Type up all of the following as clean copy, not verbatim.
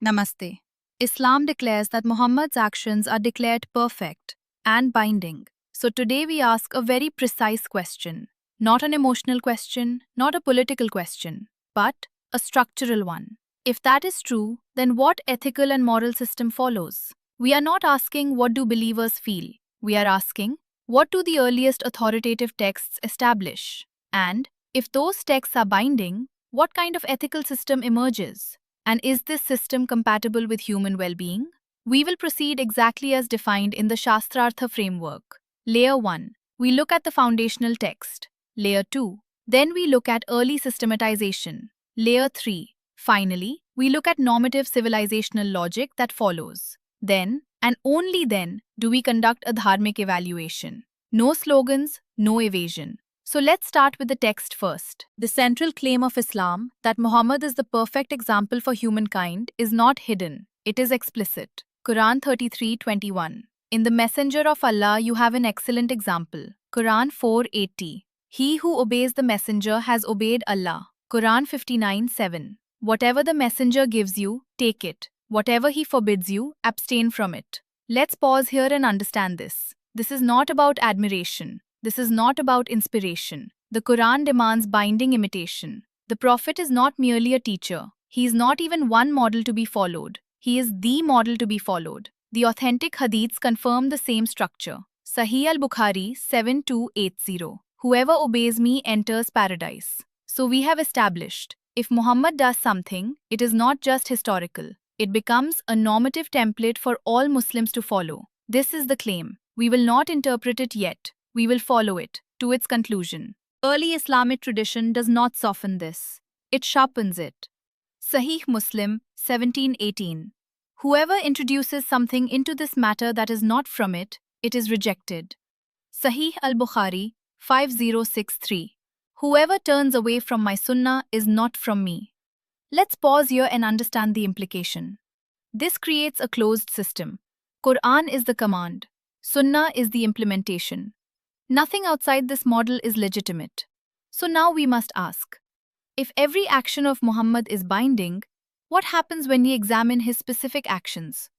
Namaste. Islam declares that Muhammad's actions are declared perfect and binding. So today we ask a very precise question. Not an emotional question, not a political question, but a structural one. If that is true, then what ethical and moral system follows? We are not asking what do believers feel. We are asking what do the earliest authoritative texts establish? And if those texts are binding, what kind of ethical system emerges? And is this system compatible with human well being? We will proceed exactly as defined in the Shastrartha framework. Layer 1. We look at the foundational text. Layer 2. Then we look at early systematization. Layer 3. Finally, we look at normative civilizational logic that follows. Then, and only then, do we conduct a dharmic evaluation. No slogans, no evasion. So let's start with the text first. The central claim of Islam, that Muhammad is the perfect example for humankind, is not hidden. It is explicit. Quran 33:21. In the Messenger of Allah you have an excellent example. Quran 4:80. He who obeys the Messenger has obeyed Allah. Quran 59:7. Whatever the Messenger gives you, take it. Whatever he forbids you, abstain from it. Let's pause here and understand this. This is not about admiration. This is not about inspiration. The Quran demands binding imitation. The Prophet is not merely a teacher. He is not even one model to be followed. He is the model to be followed. The authentic hadiths confirm the same structure. Sahih al-Bukhari 7280. Whoever obeys me enters paradise. So we have established, if Muhammad does something, it is not just historical. It becomes a normative template for all Muslims to follow. This is the claim. We will not interpret it yet. We will follow it to its conclusion. Early Islamic tradition does not soften this. It sharpens it. Sahih Muslim 1718. Whoever introduces something into this matter that is not from it, it is rejected. Sahih al-Bukhari 5063. Whoever turns away from my sunnah is not from me. Let's pause here and understand the implication. This creates a closed system. Quran is the command. Sunnah is the implementation. Nothing outside this model is legitimate. So now we must ask, if every action of Muhammad is binding, what happens when we examine his specific actions?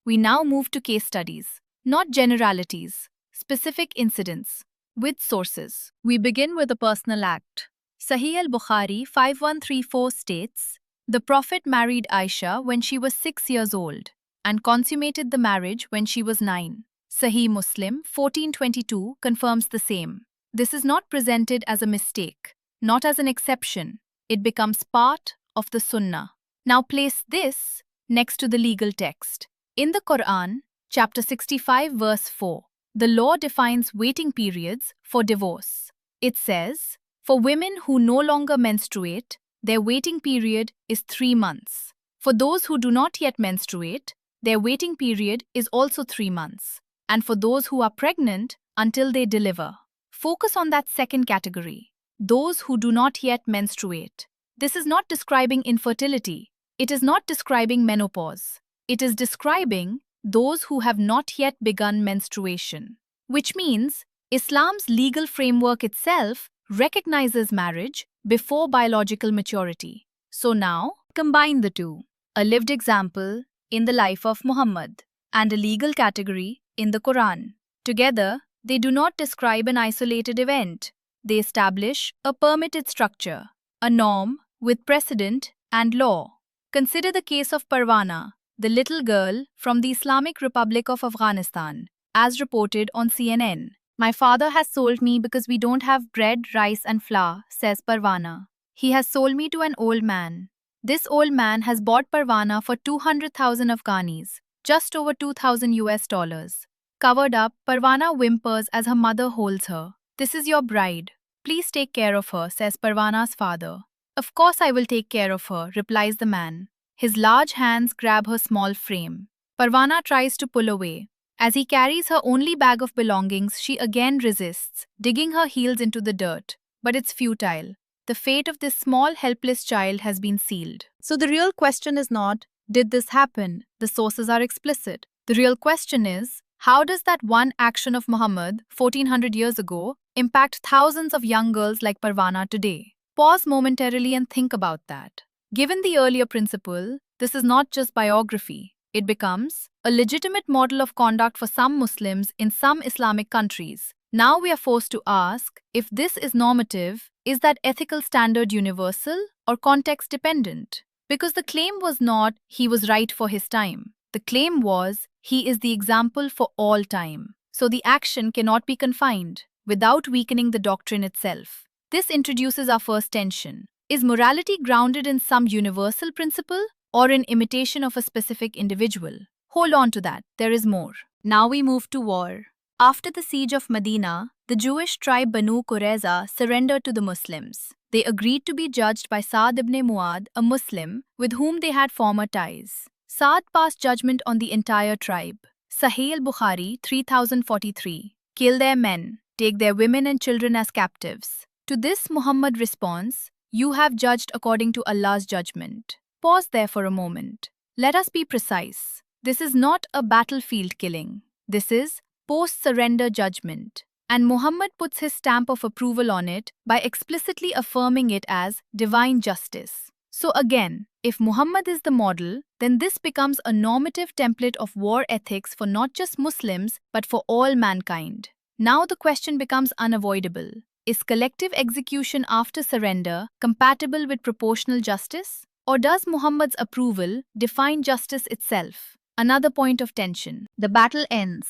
We now move to case studies, not generalities, specific incidents, with sources. We begin with a personal act. Sahih al-Bukhari 5134 states, the Prophet married Aisha when she was 6 years old and consummated the marriage when she was 9. Sahih Muslim 1422 confirms the same. This is not presented as a mistake, not as an exception. It becomes part of the Sunnah. Now place this next to the legal text. In the Quran, chapter 65 verse 4, the law defines waiting periods for divorce. It says, for women who no longer menstruate, their waiting period is 3 months. For those who do not yet menstruate, their waiting period is also 3 months. And for those who are pregnant, until they deliver. Focus on that second category, those who do not yet menstruate. This is not describing infertility. It is not describing menopause. It is describing those who have not yet begun menstruation. Which means Islam's legal framework itself recognizes marriage before biological maturity. So now, combine the two. A lived example in the life of Muhammad and a legal category in the Quran. Together, they do not describe an isolated event. They establish a permitted structure, a norm with precedent and law. Consider the case of Parwana, the little girl from the Islamic Republic of Afghanistan, as reported on CNN. My father has sold me because we don't have bread, rice and flour, says Parwana. He has sold me to an old man. This old man has bought Parwana for 200,000 Afghanis, just over $2,000. Covered up, Parwana whimpers as her mother holds her. This is your bride. Please take care of her, says Parwana's father. Of course I will take care of her, replies the man. His large hands grab her small frame. Parwana tries to pull away. As he carries her only bag of belongings, she again resists, digging her heels into the dirt. But it's futile. The fate of this small, helpless child has been sealed. So the real question is not, did this happen? The sources are explicit. The real question is, how does that one action of Muhammad, 1400 years ago, impact thousands of young girls like Parwana today? Pause momentarily and think about that. Given the earlier principle, This is not just biography. It becomes a legitimate model of conduct for some Muslims in some Islamic countries. Now we are forced to ask if this is normative, is that ethical standard universal or context dependent? Because the claim was not he was right for his time. The claim was he is the example for all time. So the action cannot be confined without weakening the doctrine itself. This introduces our first tension. Is morality grounded in some universal principle or in imitation of a specific individual? Hold on to that, there is more. Now we move to war. After the siege of Medina, the Jewish tribe Banu Qurayza surrendered to the Muslims. They agreed to be judged by Sa'd ibn Mu'adh, a Muslim with whom they had former ties. Sa'd passed judgment on the entire tribe. Sahih al-Bukhari 3043. Kill their men, take their women and children as captives. To this Muhammad responds, you have judged according to Allah's judgment. Pause there for a moment. Let us be precise. This is not a battlefield killing. This is post-surrender judgment. And Muhammad puts his stamp of approval on it by explicitly affirming it as divine justice. So again, if Muhammad is the model, then this becomes a normative template of war ethics for not just Muslims but for all mankind. Now the question becomes unavoidable. Is collective execution after surrender compatible with proportional justice? Or does Muhammad's approval define justice itself? Another point of tension. The battle ends.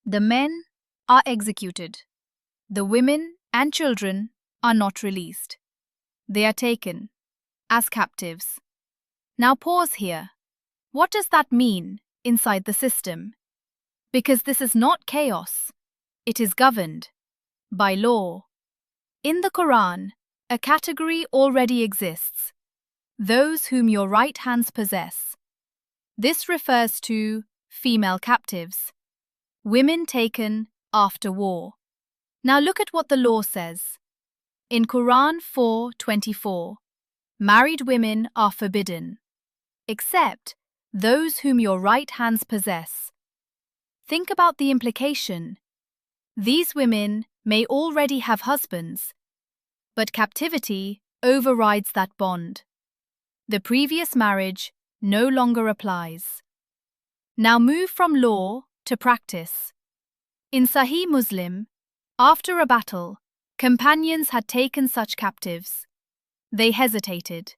The men are executed. The women and children are not released. They are taken as captives. Now pause here. What does that mean inside the system? Because this is not chaos. It is governed by law. In the Quran, a category already exists. Those whom your right hands possess. This refers to female captives, women taken after war. Now look at what the law says. In Quran 4:24, married women are forbidden, except those whom your right hands possess. Think about the implication. These women may already have husbands, but captivity overrides that bond. The previous marriage no longer applies. Now move from law to practice. In Sahih Muslim, after a battle, companions had taken such captives. They hesitated,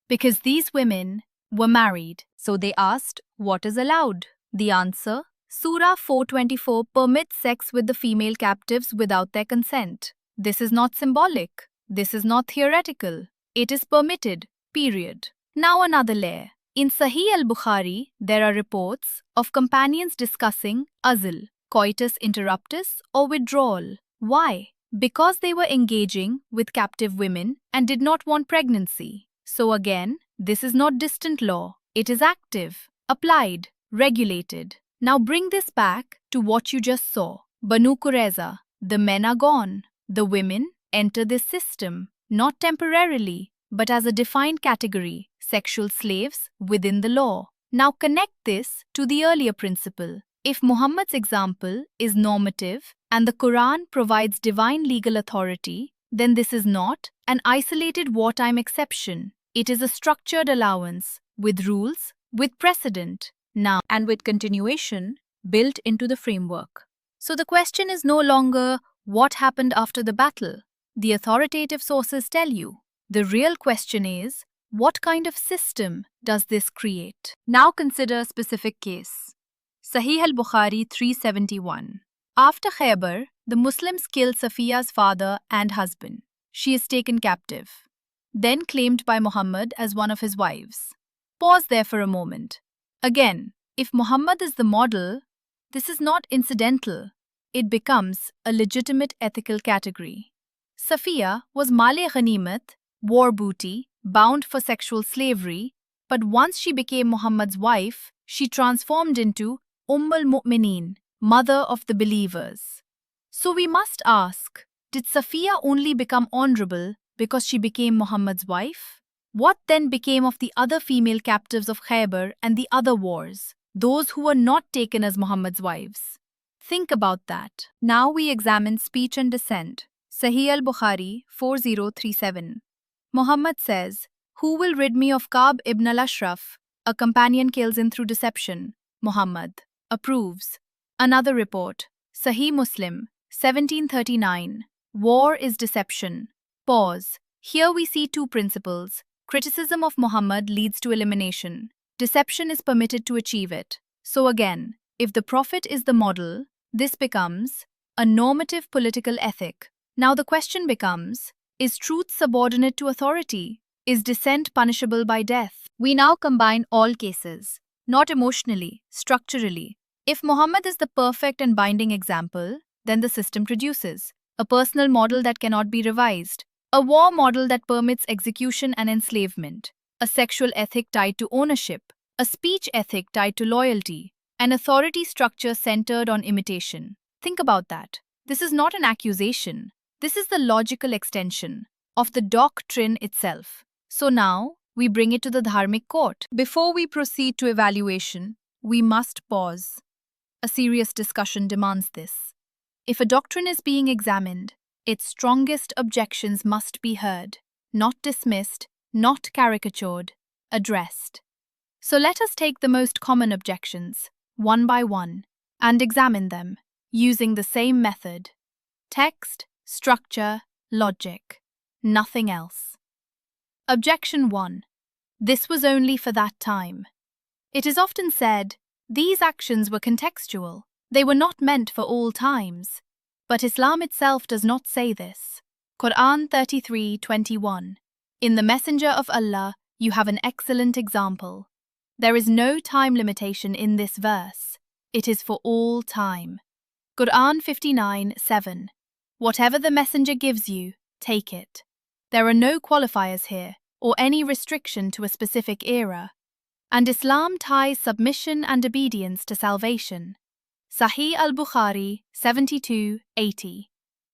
because these women were married. So they asked, what is allowed? The answer, Surah 4:24 permits sex with the female captives without their consent. This is not symbolic. This is not theoretical. It is permitted, period. Now another layer. In Sahih al-Bukhari, there are reports of companions discussing azl, coitus interruptus or withdrawal. Why? Because they were engaging with captive women and did not want pregnancy. So again, this is not distant law. It is active, applied, regulated. Now bring this back to what you just saw. Banu Qurayza, the men are gone. The women enter this system, not temporarily, but as a defined category, sexual slaves within the law. Now connect this to the earlier principle. If Muhammad's example is normative and the Quran provides divine legal authority, then this is not an isolated wartime exception. It is a structured allowance with rules, with precedent, now and with continuation built into the framework. So the question is no longer what happened after the battle. The authoritative sources tell you. The real question is, what kind of system does this create? Now consider a specific case. Sahih al-Bukhari 371. After Khaybar, the Muslims kill Safiya's father and husband. She is taken captive, then claimed by Muhammad as one of his wives. Pause there for a moment. Again, if Muhammad is the model, this is not incidental. It becomes a legitimate ethical category. Safiya was Male Ghanimat, war booty, bound for sexual slavery, but once she became Muhammad's wife, she transformed into al-Mu'mineen, mother of the believers. So we must ask, did Safiya only become honorable because she became Muhammad's wife? What then became of the other female captives of Khaybar and the other wars, those who were not taken as Muhammad's wives? Think about that. Now we examine speech and dissent. Sahih al-Bukhari 4037. Muhammad says, "Who will rid me of Ka'b ibn al-Ashraf, A companion kills him through deception. Muhammad approves. Another report. Sahih Muslim, 1739. War is deception. Pause. Here we see two principles. Criticism of Muhammad leads to elimination. Deception is permitted to achieve it. So again, if the Prophet is the model, this becomes a normative political ethic. Now the question becomes, is truth subordinate to authority? Is dissent punishable by death? We now combine all cases, not emotionally, structurally. If Muhammad is the perfect and binding example, then the system produces a personal model that cannot be revised, a war model that permits execution and enslavement, a sexual ethic tied to ownership, a speech ethic tied to loyalty, an authority structure centered on imitation. Think about that. This is not an accusation. This is the logical extension of the doctrine itself. So now, we bring it to the Dharmic court. Before we proceed to evaluation, we must pause. A serious discussion demands this. If a doctrine is being examined, its strongest objections must be heard, not dismissed, not caricatured, addressed. So let us take the most common objections, one by one, and examine them, using the same method. Text, structure, logic. Nothing else. Objection 1. This was only for that time. It is often said, these actions were contextual. They were not meant for all times. But Islam itself does not say this. Quran 33:21. In the Messenger of Allah, you have an excellent example. There is no time limitation in this verse. It is for all time. Quran 59:7. Whatever the Messenger gives you, take it. There are no qualifiers here, or any restriction to a specific era. And Islam ties submission and obedience to salvation. Sahih al-Bukhari 72:80.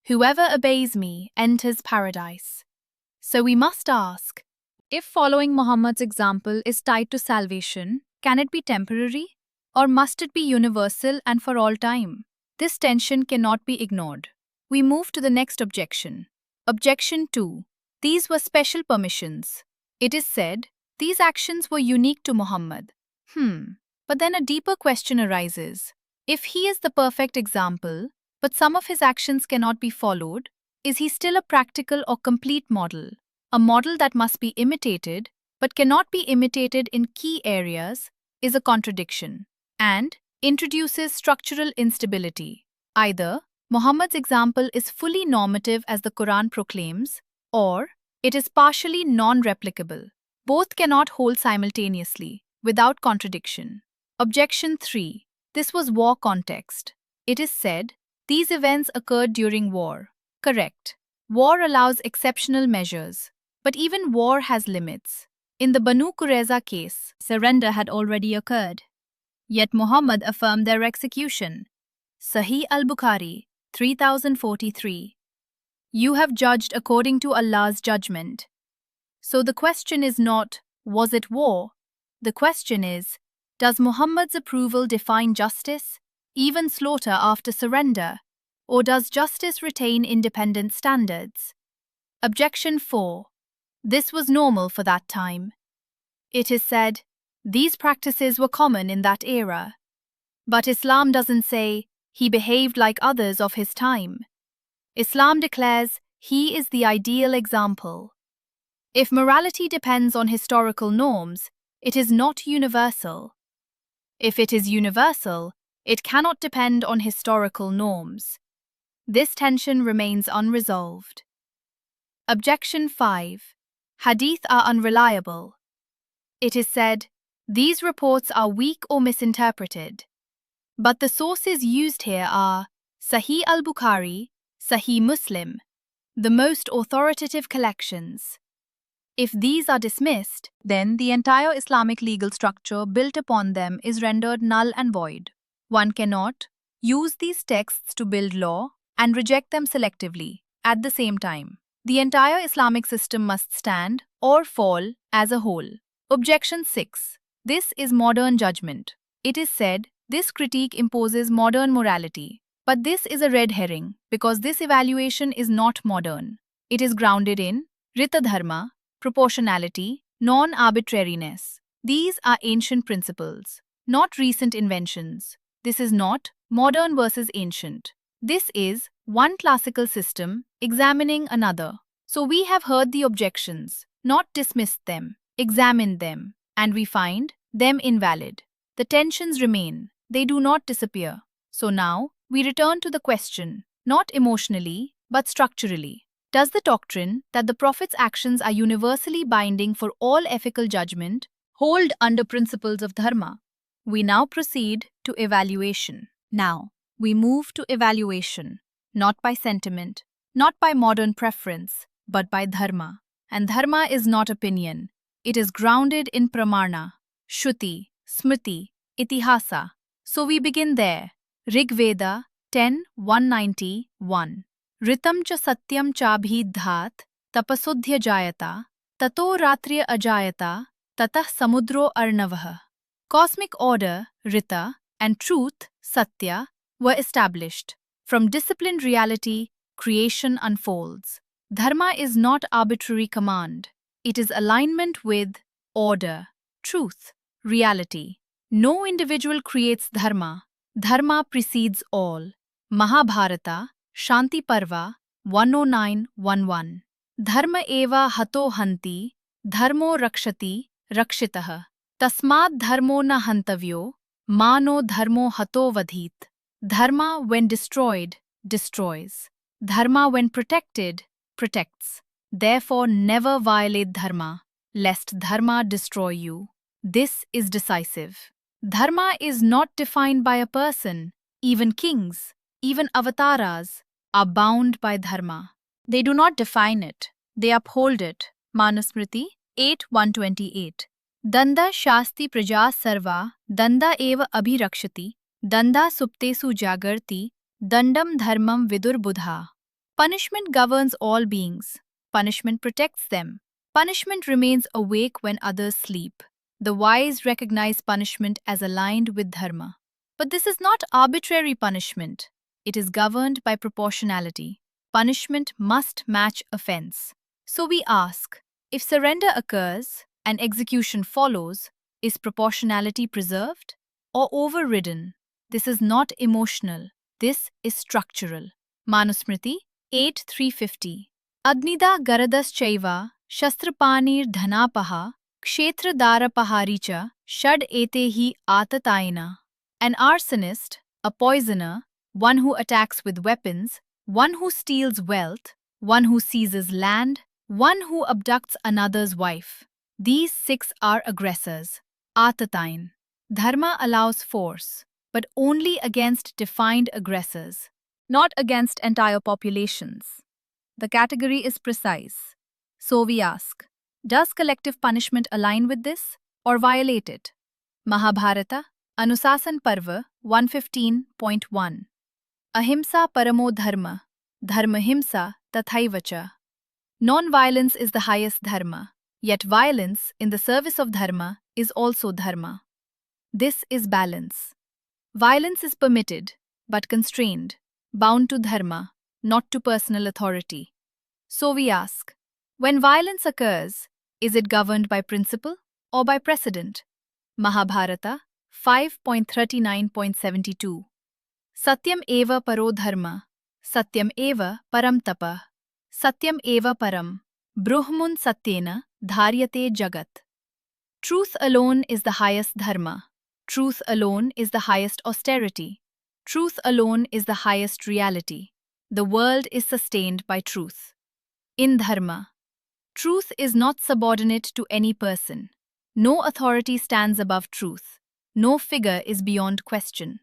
Whoever obeys me enters paradise. So we must ask, if following Muhammad's example is tied to salvation, can it be temporary? Or must it be universal and for all time? This tension cannot be ignored. We move to the next objection. Objection 2. These were special permissions. It is said, these actions were unique to Muhammad. But then a deeper question arises. If he is the perfect example, but some of his actions cannot be followed, is he still a practical or complete model? A model that must be imitated, but cannot be imitated in key areas, is a contradiction, and introduces structural instability. Either Muhammad's example is fully normative as the Quran proclaims, or it is partially non-replicable. Both cannot hold simultaneously, without contradiction. Objection 3. This was war context. It is said, these events occurred during war. Correct. War allows exceptional measures, but even war has limits. In the Banu Qurayza case, surrender had already occurred. Yet Muhammad affirmed their execution. Sahih al-Bukhari 3043. You have judged according to Allah's judgment. So the question is not, was it war? The question is, does Muhammad's approval define justice, even slaughter after surrender, or does justice retain independent standards? Objection 4. This was normal for that time. It is said, these practices were common in that era. But Islam doesn't say, he behaved like others of his time. Islam declares, he is the ideal example. If morality depends on historical norms, it is not universal. If it is universal, it cannot depend on historical norms. This tension remains unresolved. Objection 5. Hadith are unreliable. It is said, these reports are weak or misinterpreted. But the sources used here are Sahih al-Bukhari, Sahih Muslim, the most authoritative collections. If these are dismissed, then the entire Islamic legal structure built upon them is rendered null and void. One cannot use these texts to build law and reject them selectively at the same time. The entire Islamic system must stand or fall as a whole. Objection 6. This is modern judgment. It is said, this critique imposes modern morality. But this is a red herring because this evaluation is not modern. It is grounded in Rita Dharma, proportionality, non-arbitrariness. These are ancient principles, not recent inventions. This is not modern versus ancient. This is one classical system examining another. So we have heard the objections, not dismissed them, examined them, and we find them invalid. The tensions remain, they do not disappear. So now we return to the question, not emotionally, but structurally. Does the doctrine that the Prophet's actions are universally binding for all ethical judgment hold under principles of dharma? We now proceed to evaluation. Now, we move to evaluation, not by sentiment, not by modern preference, but by dharma. And dharma is not opinion. It is grounded in pramana, shruti, smriti, itihasa. So we begin there. Rig Veda 10:191. Ritam cha satyam chabhidhat tapasudhya jayata tato ratriya ajayata tatah samudro arnavah. Cosmic order, Rita, and truth, Satya, were established. From disciplined reality, creation unfolds. Dharma is not arbitrary command. It is alignment with order, truth, reality. No individual creates dharma. Dharma precedes all. Mahabharata, Shanti Parva 109:11. Dharma eva hato hanti, dharmo rakshati, rakshitah. Tasmad dharmo na hantavyo, mano dharmo hato vadhit. Dharma, when destroyed, destroys. Dharma, when protected, protects. Therefore, never violate dharma, lest dharma destroy you. This is decisive. Dharma is not defined by a person. Even kings, even avataras, are bound by dharma. They do not define it, they uphold it. Manusmriti 8:128. Danda shasti praja sarva, danda eva abhirakshati, danda suptesu jagarti, dandam dharmam vidur buddha. Punishment governs all beings. Punishment protects them. Punishment remains awake when others sleep. The wise recognize punishment as aligned with dharma. But this is not arbitrary punishment. It is governed by proportionality. Punishment must match offense. So we ask, if surrender occurs and execution follows, is proportionality preserved or overridden? This is not emotional. This is structural. Manusmriti 8:350. Agnida garadas chaiva shastrapanir dhanapaha kshetra darapaharicha shad etehi atatayana. An arsonist, a poisoner, one who attacks with weapons, one who steals wealth, one who seizes land, one who abducts another's wife. These 6 are aggressors. Atatayin. Dharma allows force, but only against defined aggressors, not against entire populations. The category is precise. So we ask, does collective punishment align with this or violate it? Mahabharata, Anusasan Parva 115.1. Ahimsa paramo dharma, dharmahimsa tathaivacha. Non-violence is the highest dharma, yet violence in the service of dharma is also dharma. This is balance. Violence is permitted, but constrained, bound to dharma, not to personal authority. So we ask, when violence occurs, is it governed by principle or by precedent? Mahabharata 5.39.72. Satyam eva paro dharma, satyam eva param tapa, satyam eva param, bruhmun satyena dharyate jagat. Truth alone is the highest dharma. Truth alone is the highest austerity. Truth alone is the highest reality. The world is sustained by truth. In dharma, truth is not subordinate to any person. No authority stands above truth. No figure is beyond question.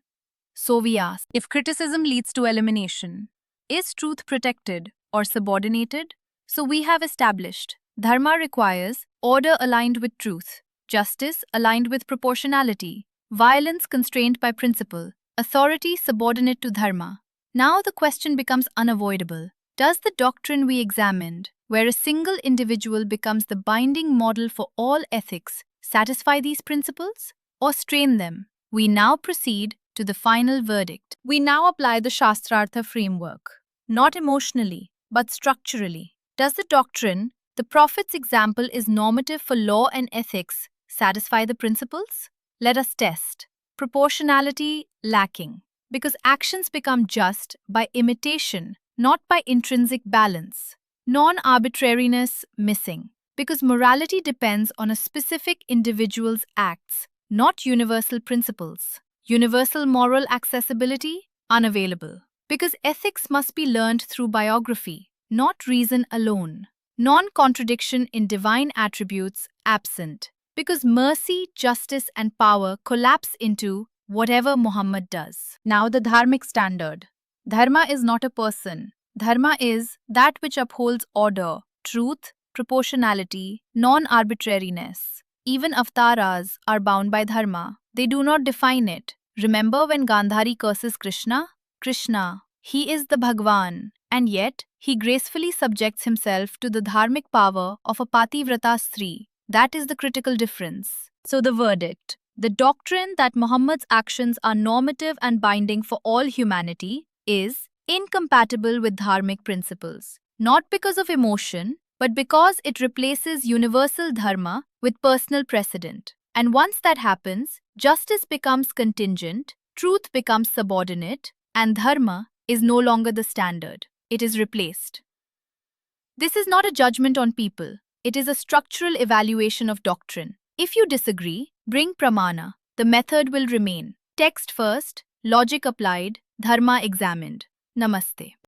So we ask, if criticism leads to elimination, is truth protected or subordinated? So we have established, dharma requires order aligned with truth, justice aligned with proportionality, violence constrained by principle, authority subordinate to dharma. Now the question becomes unavoidable. Does the doctrine we examined, where a single individual becomes the binding model for all ethics, satisfy these principles or strain them? We now proceed to the final verdict. We now apply the Shastrartha framework, not emotionally, but structurally. Does the doctrine, the Prophet's example is normative for law and ethics, satisfy the principles? Let us test. Proportionality lacking, because actions become just by imitation, not by intrinsic balance. Non-arbitrariness missing, because morality depends on a specific individual's acts, not universal principles. Universal moral accessibility unavailable, because ethics must be learned through biography, not reason alone. Non-contradiction in divine attributes absent, because mercy, justice, and power collapse into whatever Muhammad does. Now, the dharmic standard. Dharma is not a person. Dharma is that which upholds order, truth, proportionality, non arbitrariness. Even avtaras are bound by dharma. They do not define it. Remember when Gandhari curses Krishna? Krishna, he is the Bhagwan, and yet he gracefully subjects himself to the dharmic power of a Pativrata Sri. That is the critical difference. So, the verdict: the doctrine that Muhammad's actions are normative and binding for all humanity is incompatible with dharmic principles, not because of emotion, but because it replaces universal dharma with personal precedent. And once that happens, justice becomes contingent, truth becomes subordinate, and dharma is no longer the standard. It is replaced. This is not a judgment on people, it is a structural evaluation of doctrine. If you disagree, bring pramana. The method will remain. Text first, logic applied, dharma examined. Namaste.